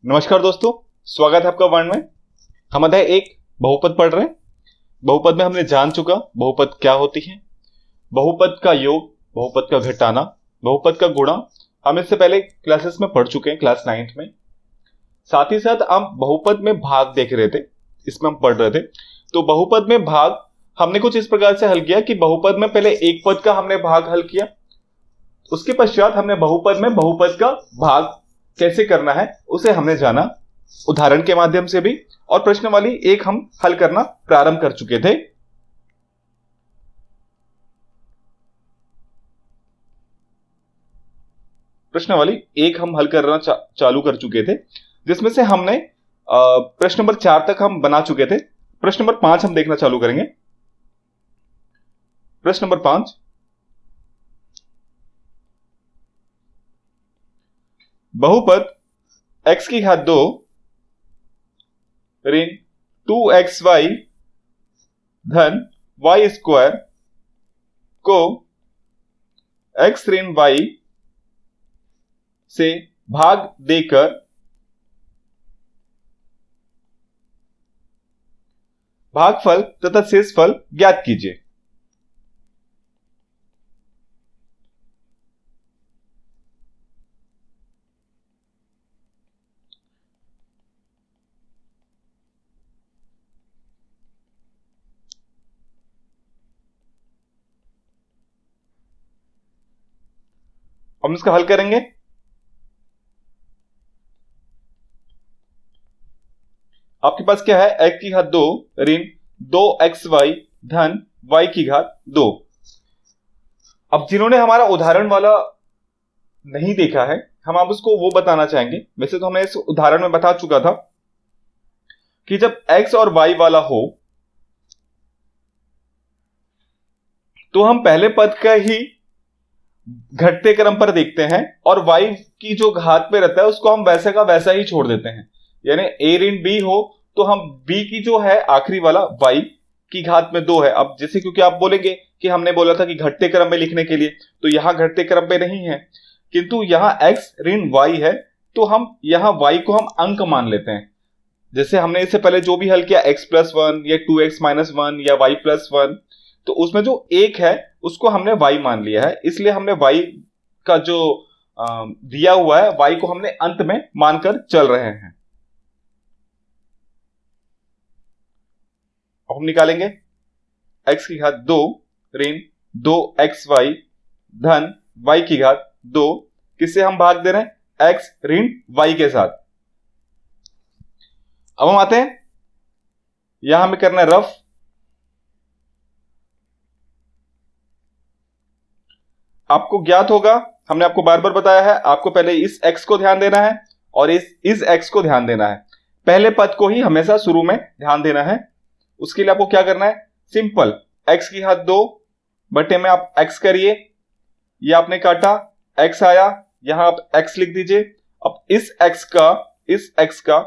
नमस्कार दोस्तों, स्वागत है आपका वर्ण में। हम अध्याय एक बहुपद पढ़ रहे हैं। बहुपद में हमने जान चुका बहुपद क्या होती है, बहुपद का योग, बहुपद का घटाना, बहुपद का गुणा हम इससे पहले क्लासेस में पढ़ चुके हैं, क्लास 9th में। साथ ही साथ हम बहुपद में भाग देख रहे थे, इसमें हम पढ़ रहे थे। तो बहुपद में भाग हमने कुछ इस प्रकार से हल किया कि बहुपद में पहले एक पद का हमने भाग हल किया, उसके पश्चात हमने बहुपद में बहुपद का भाग कैसे करना है उसे हमने जाना, उदाहरण के माध्यम से भी, और प्रश्नावली एक हम हल करना प्रारंभ कर चुके थे। प्रश्नावली एक हम हल करना चालू कर चुके थे, जिसमें से हमने प्रश्न नंबर 4 तक हम बना चुके थे। प्रश्न नंबर 5 हम देखना चालू करेंगे। प्रश्न नंबर 5, बहुपद x की घात 2 ऋण 2xy धन y स्क्वायर को x ऋण y से भाग देकर भागफल तथा शेषफल ज्ञात कीजिए। हम इसका हल करेंगे। आपके पास क्या है, x की घात 2 ऋण 2xy धन y की घात 2। अब जिन्होंने हमारा उदाहरण वाला नहीं देखा है, हम आप उसको वो बताना चाहेंगे। वैसे तो हमने इस उदाहरण में बता चुका था कि जब x और y वाला हो तो हम पहले पद का ही घटते क्रम पर देखते हैं और y की जो घात पे रहता है उसको हम वैसे का वैसा ही छोड़ देते हैं। यानी a ऋण b हो तो हम b की जो है आखिरी वाला y की घात में 2 है। अब जैसे क्योंकि आप बोलेंगे कि हमने बोला था कि घटते क्रम में लिखने के लिए, तो यहां घटते क्रम पे नहीं है, किंतु यहां x ऋण y है तो हम यहां y को हम अंक मान लेते हैं। जैसे हमने इससे पहले जो भी हल किया x+1 या 2x-1 या y+1, तो उसमें जो एक है उसको हमने y मान लिया है, इसलिए हमने y का जो दिया हुआ है y को हमने अंत में मानकर चल रहे हैं। अब हम निकालेंगे x की घात 2 ऋण 2xy धन y की घात 2, किससे हम भाग दे रहे हैं, x ऋण y के साथ। अब हम आते हैं, यहां हमें करना है रफ। आपको ज्ञात होगा, हमने आपको बार बार बताया है, आपको पहले इस x को ध्यान देना है और इस x को ध्यान देना है। पहले पद को ही हमेशा शुरू में ध्यान देना है। उसके लिए आपको क्या करना है, सिंपल x की घात 2 बटे में आप x करिए, ये आपने काटा, x आया, यहां आप x लिख दीजिए। अब इस x का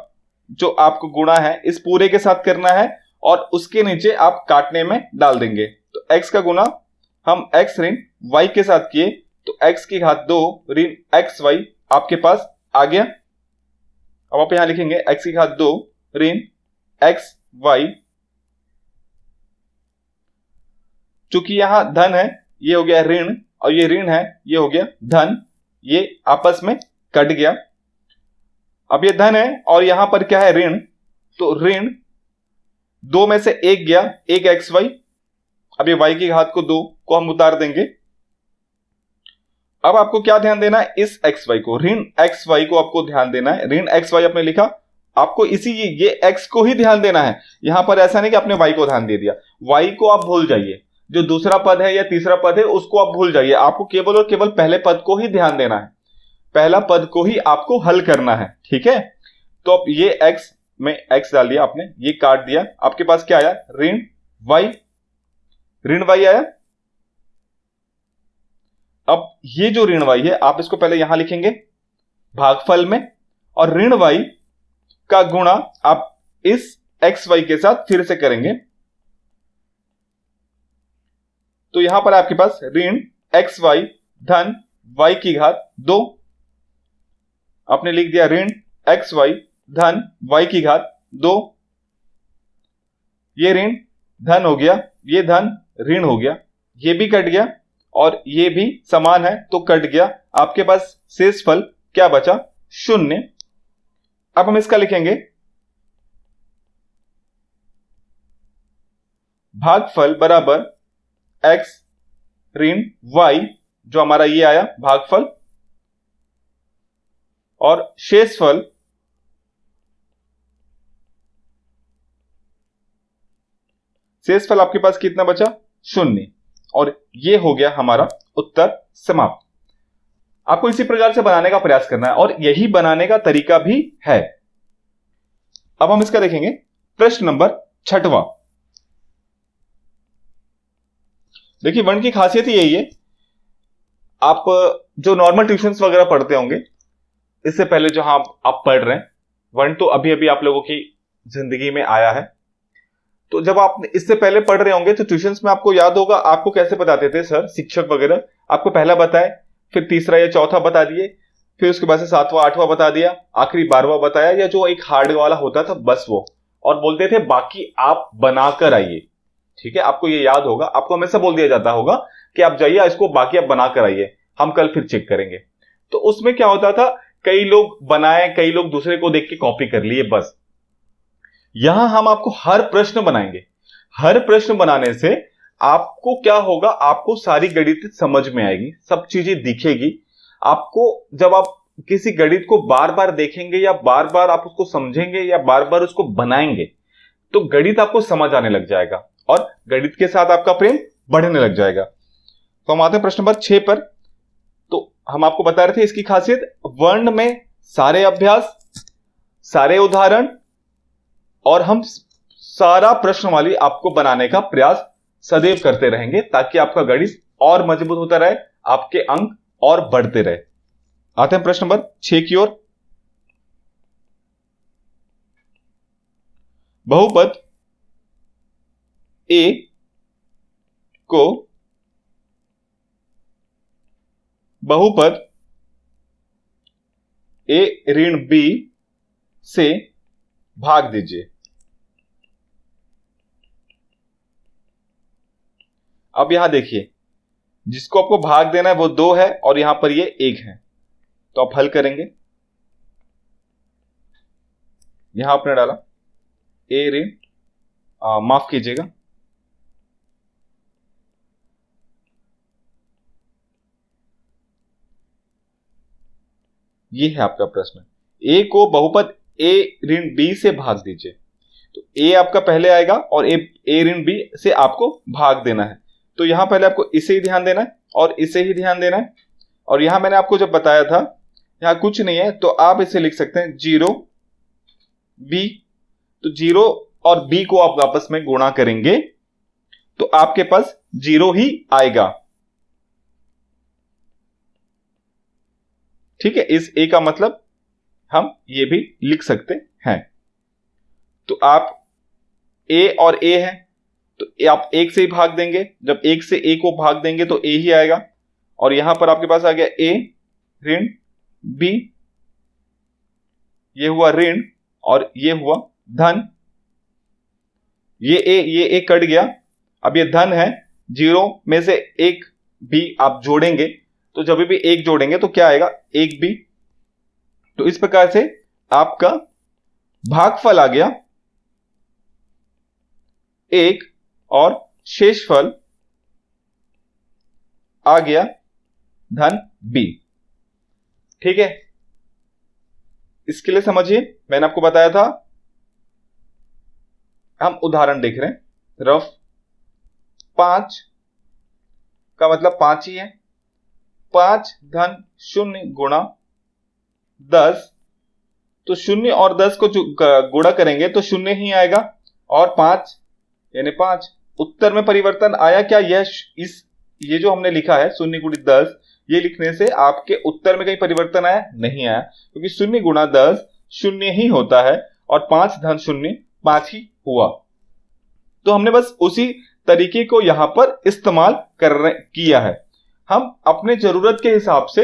जो आपको गुणा है इस पूरे के साथ करना है और उसके नीचे आप काटने में डाल देंगे। तो x का गुणा हम x ऋण y के साथ किए तो x की घात 2 ऋण xy आपके पास आ गया। अब आप यहां लिखेंगे x की घात 2 ऋण xy, चूंकि यहां धन है ये हो गया ऋण और ये ऋण है ये हो गया धन, ये आपस में कट गया। अब ये धन है और यहां पर क्या है ऋण, तो ऋण 2 में से 1 गया, 1 xy। अब ये y की घात को 2 को हम उतार देंगे। अब आपको क्या ध्यान देना है, इस xy को, ऋण xy को आपको ध्यान देना है। ऋण xy आपने लिखा, आपको इसी ये x को ही ध्यान देना है। यहां पर ऐसा नहीं कि आपने y को ध्यान दे दिया, y को आप भूल जाइए, जो दूसरा पद है या तीसरा पद है उसको आप भूल जाइए। आपको केवल और केवल पहले पद को ही ध्यान देना है, पहला पद को ही आपको हल करना है, ठीक है। तो अब ये x में x डाल दिया आपने, ये काट दिया, आपके पास क्या आया, ऋण y आया। अब ये जो ऋण y है आप इसको पहले यहां लिखेंगे भागफल में, और ऋण y का गुणा आप इस xy के साथ फिर से करेंगे। तो यहां पर आपके पास ऋण xy धन y की घात 2, आपने लिख दिया ऋण xy धन y की घात 2, ये ऋण धन हो गया, ये धन ऋण हो गया, ये भी कट गया और ये भी समान है तो कट गया। आपके पास शेषफल क्या बचा? 0। अब हम इसका लिखेंगे भागफल बराबर x ऋण y, जो हमारा ये आया भागफल, और शेषफल आपके पास कितना बचा? 0। और ये हो गया हमारा उत्तर समाप्त। आपको इसी प्रकार से बनाने का प्रयास करना है और यही बनाने का तरीका भी है। अब हम इसका देखेंगे प्रश्न नंबर 6वां। देखिए, वन की खासियत ही यही है, आप जो नॉर्मल ट्यूशंस वगैरह पढ़ते होंगे, इससे पहले जो आप पढ़ रहे हैं, वन तो अभी अभी आप लोगों की जिंदगी में आया है, तो जब आप इससे पहले पढ़ रहे होंगे तो ट्यूशंस में आपको याद होगा आपको कैसे बताते थे सर, शिक्षक वगैरह आपको पहला बताए, फिर तीसरा या चौथा बता दिए, फिर उसके बाद से 7वां 8वां बता दिया, आखिरी 12वां बताया, या जो एक हार्ड वाला होता था बस वो, और बोलते थे बाकी आप बनाकर आइए। ठीक है, आपको ये याद होगा, आपको हमेशा बोल दिया जाता होगा कि आप जाइए, इसको बाकी आप बनाकर आइए, हम कल फिर चेक करेंगे। तो उसमें क्या होता था, कई लोग बनाए, कई लोग दूसरे को देख के कॉपी कर लिए बस। यहां हम आपको हर प्रश्न बनाएंगे। हर प्रश्न बनाने से आपको क्या होगा, आपको सारी गणित समझ में आएगी, सब चीजें दिखेगी आपको। जब आप किसी गणित को बार बार देखेंगे या बार बार आप उसको समझेंगे या बार बार उसको बनाएंगे तो गणित आपको समझ आने लग जाएगा और गणित के साथ आपका प्रेम बढ़ने लग जाएगा। तो हम आते हैं प्रश्न नंबर 6 पर। तो हम आपको बता रहे थे इसकी खासियत, वर्ण में सारे अभ्यास, सारे उदाहरण और हम सारा प्रश्न वाली आपको बनाने का प्रयास सदैव करते रहेंगे ताकि आपका गणित और मजबूत होता रहे, आपके अंक और बढ़ते रहे। आते हैं प्रश्न नंबर 6 की ओर। बहुपद ए को बहुपद ए ऋण बी से भाग दीजिए। अब यहां देखिए, जिसको आपको भाग देना है वो 2 है और यहां पर ये 1 है, तो आप हल करेंगे। यहां आपने डाला ए ऋण, माफ कीजिएगा, ये है आपका प्रश्न, ए को बहुपद ए ऋण बी से भाग दीजिए। तो ए आपका पहले आएगा और ए ऋण बी से आपको भाग देना है। तो यहां पहले आपको इसे ही ध्यान देना है और इसे ही ध्यान देना है। और यहां मैंने आपको जब बताया था यहां कुछ नहीं है तो आप इसे लिख सकते हैं 0 बी। तो 0 और बी को आप आपस में गुणा करेंगे तो आपके पास 0 ही आएगा। ठीक है, इस ए का मतलब हम ये भी लिख सकते हैं। तो आप ए और ए है तो आप 1 से ही भाग देंगे, जब 1 से ए को भाग देंगे तो ए ही आएगा। और यहां पर आपके पास आ गया ए ऋण बी, ये हुआ ऋण और ये हुआ धन। ये ए कट गया, अब ये धन है, 0 में से 1 भी आप जोड़ेंगे तो जब भी 1 जोड़ेंगे तो क्या आएगा, 1 बी। तो इस प्रकार से आपका भागफल आ गया 1 और शेषफल आ गया धन बी। ठीक है, इसके लिए समझिए, मैंने आपको बताया था, हम उदाहरण देख रहे हैं रफ। 5 का मतलब 5 ही है, 5 धन 0 गुणा 10, तो 0 और 10 को गुणा करेंगे तो 0 ही आएगा और 5 यानी 5। उत्तर में परिवर्तन आया क्या? ये जो हमने लिखा है 0 गुणित 10, ये लिखने से आपके उत्तर में कहीं परिवर्तन आया? नहीं आया, क्योंकि 0 गुणा 10 0 ही होता है और 5 धन 0 5 ही हुआ। तो हमने बस उसी तरीके को यहां पर इस्तेमाल किया है। हम अपने जरूरत के हिसाब से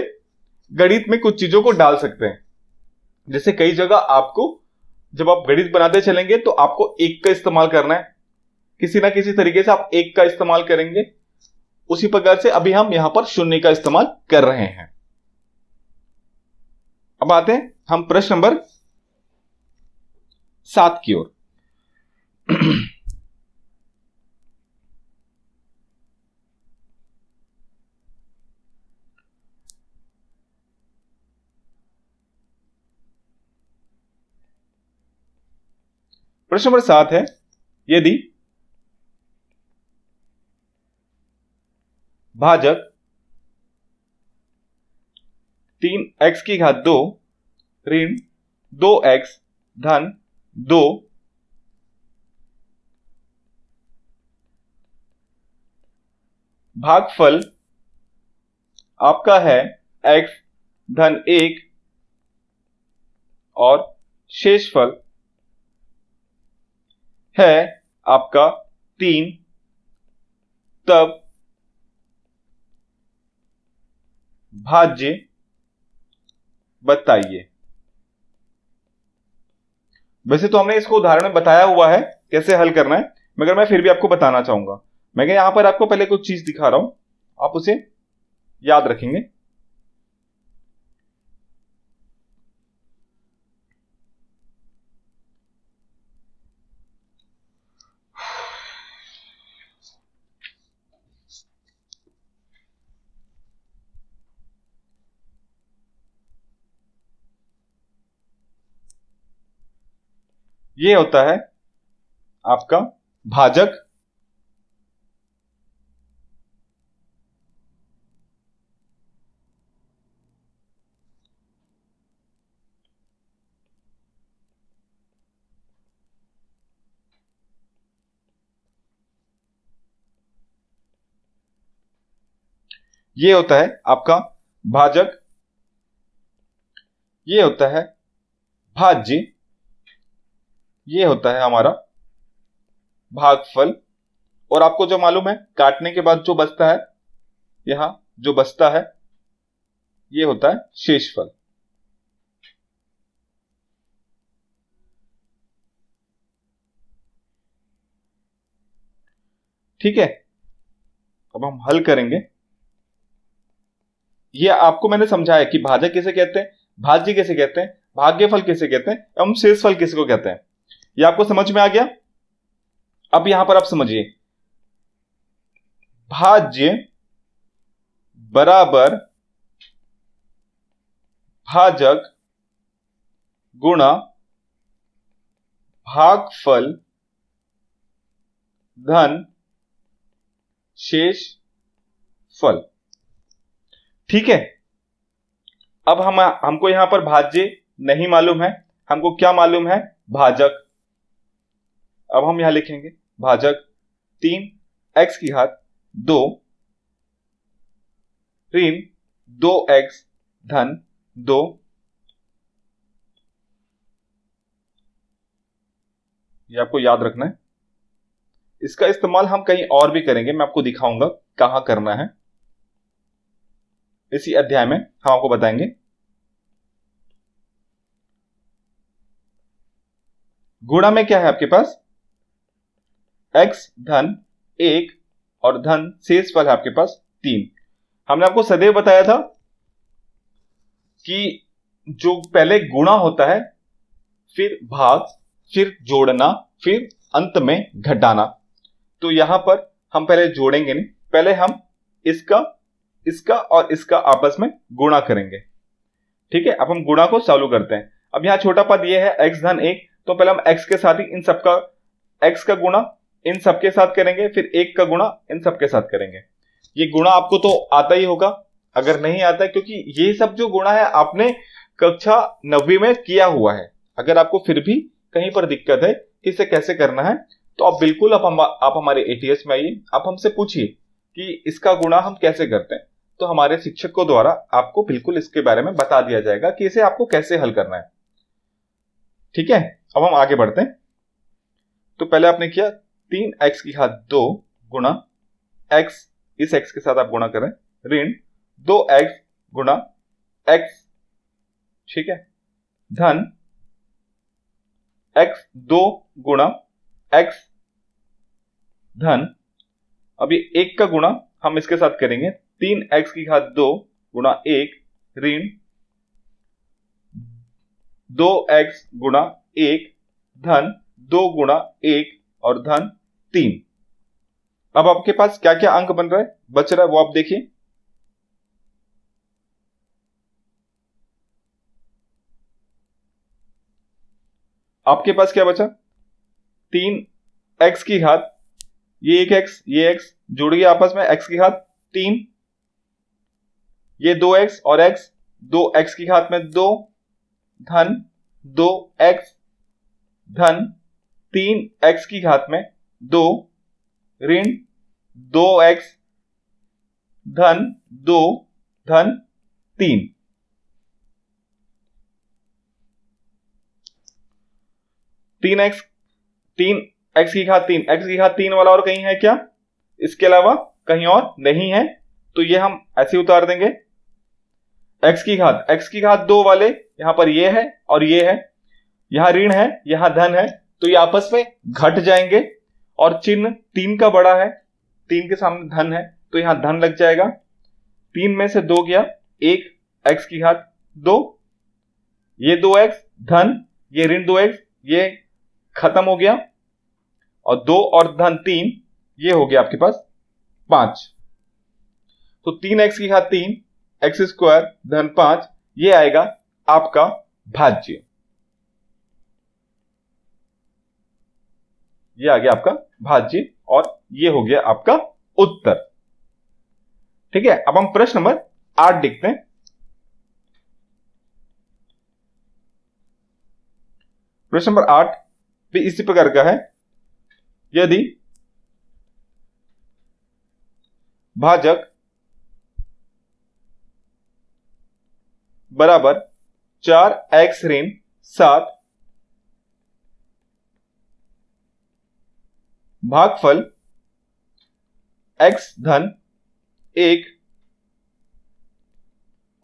गणित में कुछ चीजों को डाल सकते हैं। जैसे कई जगह आपको जब आप गणित बनाते चलेंगे तो आपको एक का इस्तेमाल करना है, किसी ना किसी तरीके से आप एक का इस्तेमाल करेंगे। उसी प्रकार से अभी हम यहां पर शून्य का इस्तेमाल कर रहे हैं। अब आते हैं हम प्रश्न नंबर 7 की ओर। प्रश्न नंबर 7 है, यदि भाजक 3x की घात 2 ऋण 2x धन 2 भागफल आपका है x धन 1 और शेषफल है आपका 3, तब भाज्य बताइए। वैसे तो हमने इसको उदाहरण में बताया हुआ है कैसे हल करना है, मगर मैं फिर भी आपको बताना चाहूंगा। मैं यहां पर आपको पहले कुछ चीज दिखा रहा हूं, आप उसे याद रखेंगे। ये होता है आपका भाजक, ये होता है आपका भाजक, ये होता है भाज्य, ये होता है हमारा भागफल, और आपको जो मालूम है काटने के बाद जो बचता है, यहां जो बचता है ये होता है शेषफल। ठीक है, अब हम हल करेंगे। ये आपको मैंने समझाया कि भाजक किसे कहते हैं, भाज्य किसे कहते हैं, भाग्यफल किसे कहते हैं एवं शेषफल किसे को कहते हैं। ये आपको समझ में आ गया। अब यहां पर आप समझिए, भाज्य बराबर भाजक गुणा भागफल धन शेषफल। ठीक है, अब हमको यहां पर भाज्य नहीं मालूम है, हमको क्या मालूम है, भाजक। अब हम यहां लिखेंगे भाजक 3x की घात 2 ऋण 2x धन 2, ये आपको याद रखना है। इसका इस्तेमाल हम कहीं और भी करेंगे, मैं आपको दिखाऊंगा कहां करना है, इसी अध्याय में हम आपको बताएंगे। गुणा में क्या है आपके पास, x धन 1 और धन शेषफल है आपके पास 3। हमने आपको सदैव बताया था कि जो पहले गुणा होता है, फिर भाग, फिर जोड़ना, फिर अंत में घटाना। तो यहां पर हम पहले जोड़ेंगे नहीं, पहले हम इसका और इसका आपस में गुणा करेंगे। ठीक है, अब हम गुणा को चालू करते हैं। अब यहां छोटा पद ये है x धन 1, तो पहले हम x के साथ ही इन सबका x का गुणा इन सबके साथ करेंगे, फिर 1 का गुणा इन सबके साथ करेंगे। ये गुणा आपको तो आता ही होगा, अगर नहीं आता है, क्योंकि ये सब जो गुणा है आपने कक्षा 9वीं में किया हुआ है। अगर आपको फिर भी कहीं पर दिक्कत है कि इसे कैसे करना है, तो आप बिल्कुल आप हमारे एटीएस में आइए, आप हमसे पूछिए कि इसका गुणा हम कैसे करते हैं, तो हमारे शिक्षकों द्वारा आपको बिल्कुल इसके बारे में बता दिया जाएगा कि इसे आपको कैसे हल करना है। ठीक है, अब हम आगे बढ़ते हैं। तो पहले आपने किया 3x की घात 2 गुणा x, इस x के साथ आप गुणा करें, ऋण 2x गुणा x, ठीक है, धन एक्स 2 गुणा एक्स धन, अभी 1 का गुणा हम इसके साथ करेंगे, 3x की घात 2 गुणा 1 ऋण 2x गुणा 1 धन 2 गुणा 1 और धन 3। अब आपके पास क्या क्या अंक बन रहा है, बच रहा है, वो आप देखिए। आपके पास क्या बचा, 3x की घात, ये एक x ये x जुड़ गया आपस में, x की घात 3, ये 2x और x, 2x की घात में 2 धन 2x धन 3x की घात में 2 ऋण 2x धन 2 धन 3। तीन एक्स की घात 3, एक्स की घात 3 वाला और कहीं है क्या, इसके अलावा कहीं और नहीं है, तो ये हम ऐसे उतार देंगे। एक्स की घात 2 वाले यहां पर ये है और ये है, यहां ऋण है यहां धन है, तो ये आपस में घट जाएंगे और चिन्ह 3 का बड़ा है, 3 के सामने धन है तो यहां धन लग जाएगा। 3 में से 2 गया, 1 एक्स की घात 2, ये 2x धन ये ऋण 2x, ये खत्म हो गया, और 2 और धन 3 ये हो गया आपके पास 5। तो 3x की घात 3 एक्स स्क्वायर धन 5 ये आएगा आपका भाज्य, ये आ गया आपका भाज्य और ये हो गया आपका उत्तर। ठीक है, अब हम प्रश्न नंबर 8 देखते हैं। प्रश्न नंबर 8 भी इसी प्रकार का है। यदि भाजक बराबर 4x ऋण 7 भागफल x धन 1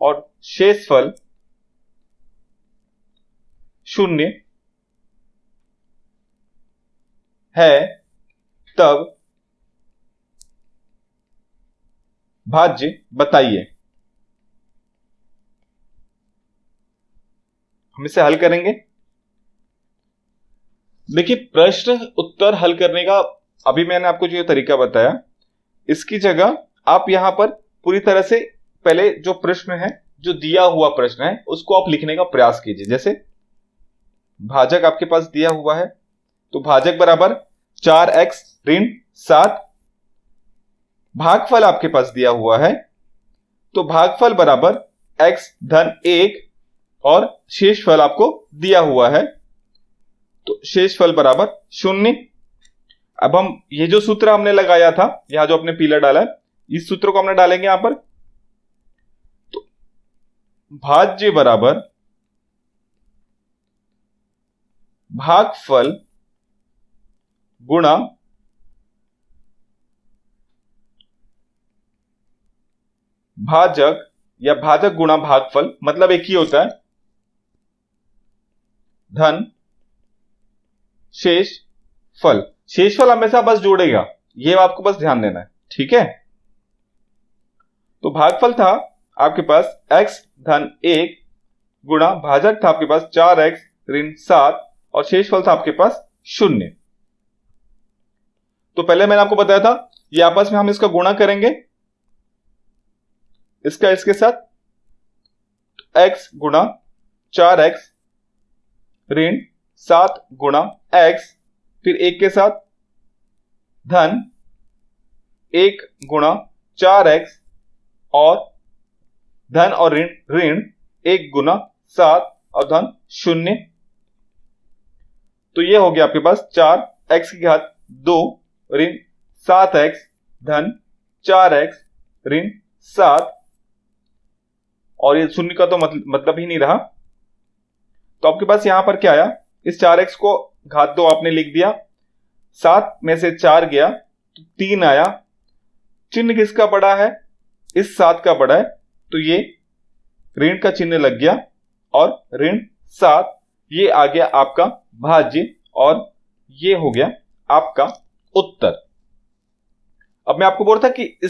और शेषफल 0 है, तब भाज्य बताइए। हम इसे हल करेंगे। देखिए, प्रश्न उत्तर हल करने का अभी मैंने आपको जो तरीका बताया, इसकी जगह आप यहां पर पूरी तरह से पहले जो प्रश्न है, जो दिया हुआ प्रश्न है, उसको आप लिखने का प्रयास कीजिए। जैसे भाजक आपके पास दिया हुआ है, तो भाजक बराबर 4x ऋण 7, भागफल आपके पास दिया हुआ है, तो भागफल बराबर x धन 1 और शेषफल आपको दिया हुआ है, तो शेषफल बराबर 0। अब हम ये जो सूत्र हमने लगाया था, यहां जो आपने पीला डाला है, इस सूत्र को हमने डालेंगे यहां पर, तो भाज्य बराबर भागफल गुणा भाजक, या भाजक गुणा भागफल, मतलब एक ही होता है, धन शेषफल। शेषफल हमेशा बस जोड़ेगा, ये आपको बस ध्यान देना है। ठीक है, तो भागफल था आपके पास x धन 1 गुणा भाजक था आपके पास 4x ऋण 7 और शेषफल था आपके पास 0। तो पहले मैंने आपको बताया था, ये आपस में हम इसका गुणा करेंगे, इसका इसके साथ, x गुणा 4x ऋण 7 गुणा x, फिर 1 के साथ धन 1 गुणा 4x और धन और ऋण 1 गुणा 7 और धन 0। तो ये हो गया आपके पास 4x की घात 2 ऋण 7x धन 4x ऋण 7, और ये 0 का तो मतलब ही नहीं रहा। तो आपके पास यहां पर क्या आया, इस 4x को घात 2 आपने लिख दिया, 7 में से 4 गया तो 3 आया, चिन्ह किसका बड़ा है, इस 7 का बड़ा है, तो ये ऋण का चिन्ह लग गया और ऋण 7 ये आ गया आपका भाज्य, और ये हो गया आपका उत्तर। अब मैं आपको बोल रहा था कि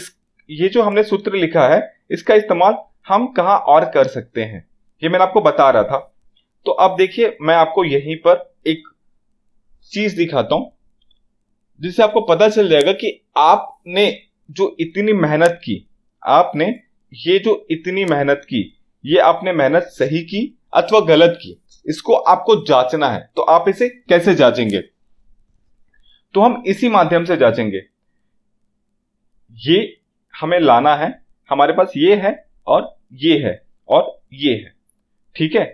ये जो हमने सूत्र लिखा है इसका इस्तेमाल हम कहां और कर सकते हैं, ये मैंने आपको बता रहा था। तो अब देखिए मैं आपको यहीं पर एक चीज दिखाता हूं जिससे आपको पता चल जाएगा कि आपने जो इतनी मेहनत की, आपने ये जो इतनी मेहनत की, ये आपने मेहनत सही की अथवा गलत की, इसको आपको जांचना है। तो आप इसे कैसे जांचेंगे? तो हम इसी माध्यम से जांचेंगे। ये हमें लाना है, हमारे पास ये है और ये है और ये है, ठीक है।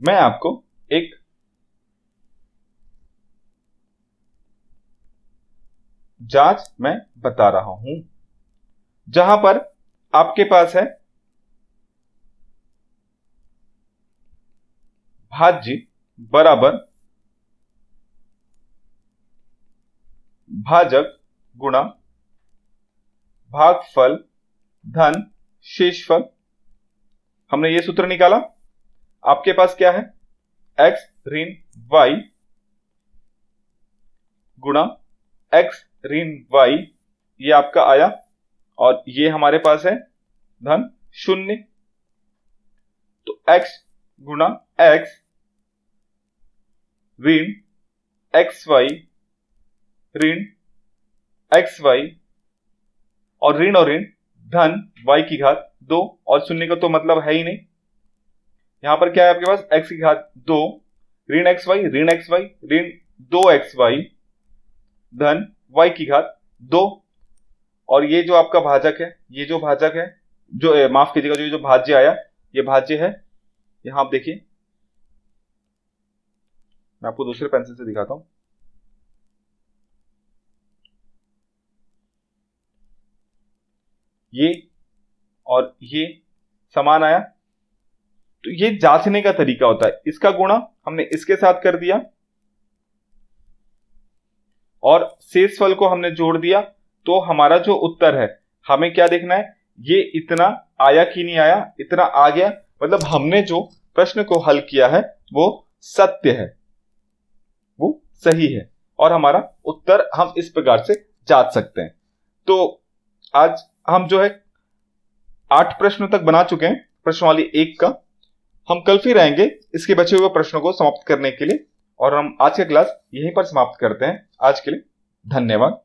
मैं आपको एक जांच मैं बता रहा हूं, जहां पर आपके पास है भाज्य बराबर भाजक गुणा भागफल धन शेषफल। हमने ये सूत्र निकाला। आपके पास क्या है? x ऋण y गुणा x ऋण y, ये आपका आया, और ये हमारे पास है धन 0। तो x गुणा x ऋण xy ऋण xy, और ऋण धन y की घात 2, और 0 का तो मतलब है ही नहीं। यहां पर क्या है आपके पास? x की घात 2 ऋण xy ऋण ऋण 2xy धन y की घात 2, और ये जो आपका भाजक है, ये जो भाजक है, जो माफ कीजिएगा, जो भाज्य आया, ये भाज्य है। यहां आप देखिए, मैं आपको दूसरे पेंसिल से दिखाता हूं। ये और ये समान आया। तो ये जांचने का तरीका होता है। इसका गुणा हमने इसके साथ कर दिया और शेषफल को हमने जोड़ दिया, तो हमारा जो उत्तर है, हमें क्या देखना है? ये इतना आया कि नहीं आया? इतना आ गया, मतलब हमने जो प्रश्न को हल किया है वो सत्य है, वो सही है, और हमारा उत्तर हम इस प्रकार से जांच सकते हैं। तो आज हम जो है 8 प्रश्न तक बना चुके हैं प्रश्नवाली 1 का। हम कल फिर आएंगे इसके बचे हुए प्रश्नों को समाप्त करने के लिए, और हम आज का क्लास यहीं पर समाप्त करते हैं। आज के लिए धन्यवाद।